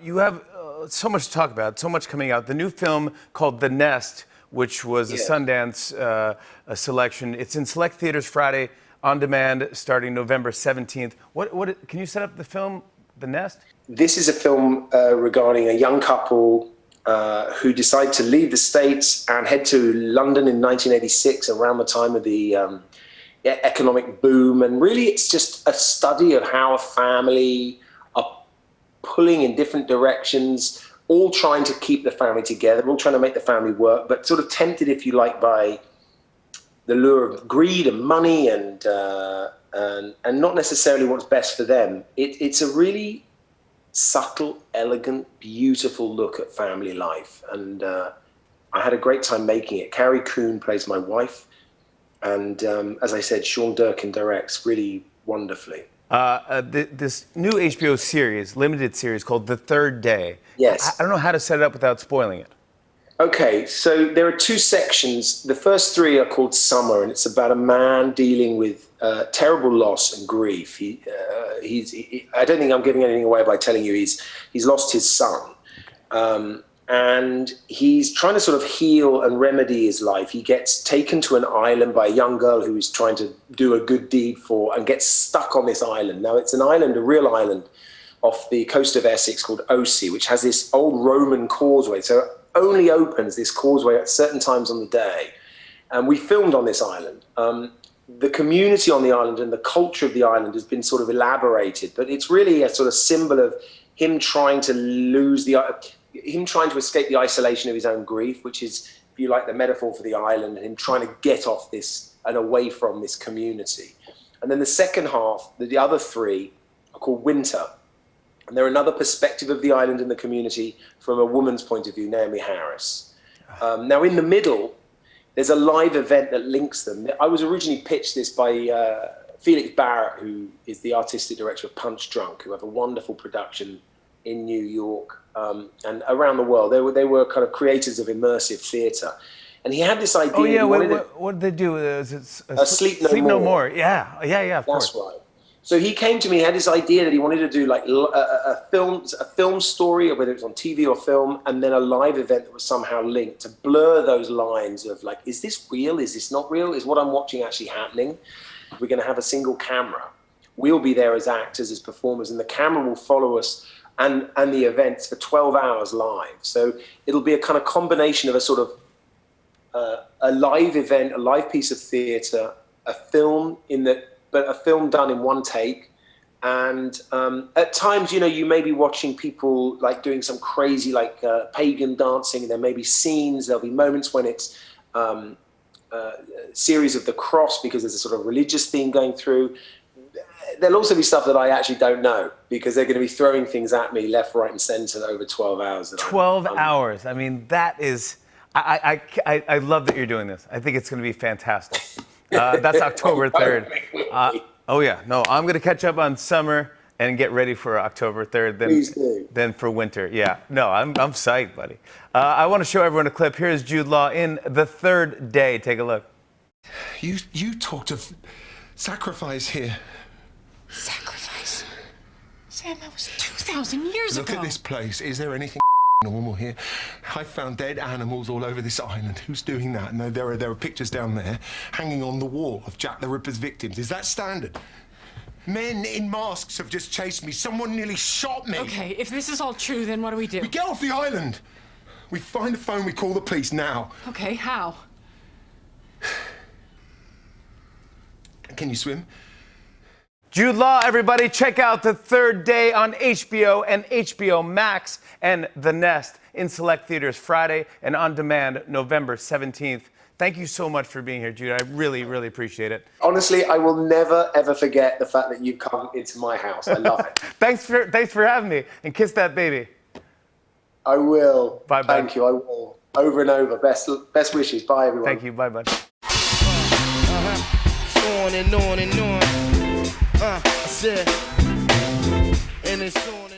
You have so much to talk about, so much coming out. The new film called The Nest, which was a Sundance a selection. It's in select theaters Friday, on demand, starting November 17th. What can you set up the film, The Nest? This is a film regarding a young couple who decide to leave the States and head to London in 1986, around the time of the economic boom. And really, it's just a study of how a family are pulling in different directions, all trying to keep the family together, all trying to make the family work, but sort of tempted, if you like, by the lure of greed and money and not necessarily what's best for them. It's a really subtle, elegant, beautiful look at family life. And I had a great time making it. Carrie Coon plays my wife. And as I said, Sean Durkin directs really wonderfully. This new HBO series, limited series called The Third Day. Yes. I don't know how to set it up without spoiling it. Okay, so there are two sections. The first three are called Summer, and it's about a man dealing with terrible loss and grief. I don't think I'm giving anything away by telling you he's lost his son. And he's trying to sort of heal and remedy his life. He gets taken to an island by a young girl who he's trying to do a good deed for and gets stuck on this island. Now, it's an island, a real island, off the coast of Essex called Ossie, which has this old Roman causeway. So it only opens this causeway at certain times on the day. And we filmed on this island. The community on the island and the culture of the island has been sort of elaborated, but it's really a sort of symbol of him trying to escape the isolation of his own grief, which is, if you like, the metaphor for the island, and him trying to get off this and away from this community. And then the second half, the other three, are called Winter. And they're another perspective of the island and the community from a woman's point of view, Naomi Harris. Now, in the middle, there's a live event that links them. I was originally pitched this by Felix Barrett, who is the artistic director of Punch Drunk, who have a wonderful production in New York and around the world. They were kind of creators of immersive theatre. And he had this idea. Oh, yeah, what did they do? Sleep No More. Yeah, of course. That's right. So he came to me, he had this idea that he wanted to do like a film story, or whether it's on TV or film, and then a live event that was somehow linked, to blur those lines of like, is this real? Is this not real? Is what I'm watching actually happening? We're going to have a single camera. We'll be there as actors, as performers, and the camera will follow us and the events for 12 hours live. So it'll be a kind of combination of a sort of a live event, a live piece of theatre, a film but a film done in one take. And at times, you may be watching people like doing some crazy pagan dancing, and there may be scenes, there'll be moments when it's series of the cross because there's a sort of religious theme going through. There'll also be stuff that I actually don't know, because they're going to be throwing things at me left, right, and centre over 12 hours. 12 hours. I mean, that is... I love that you're doing this. I think it's going to be fantastic. That's October 3rd. Oh, yeah. No, I'm going to catch up on Summer and get ready for October 3rd. Please do. Then for Winter. Yeah. No, I'm psyched, buddy. I want to show everyone a clip. Here's Jude Law in The Third Day. Take a look. You talked of sacrifice here. Sacrifice? Sam, that was 2,000 years ago. Look at this place. Is there anything normal here? I found dead animals all over this island. Who's doing that? No, there are pictures down there hanging on the wall of Jack the Ripper's victims. Is that standard? Men in masks have just chased me. Someone nearly shot me. Okay, if this is all true, then what do we do? We get off the island. We find a phone, we call the police now. Okay, how? Can you swim? Jude Law, everybody, check out The Third Day on HBO and HBO Max, and The Nest in select theaters Friday and on demand November 17th. Thank you so much for being here, Jude. I really, really appreciate it. Honestly, I will never, ever forget the fact that you've come into my house. I love it. Thanks for having me, and kiss that baby. I will. Bye, bud. Thank you, I will. Over and over. Best wishes. Bye, everyone. Thank you. Bye, bud. On and on and on. I said, and it's on.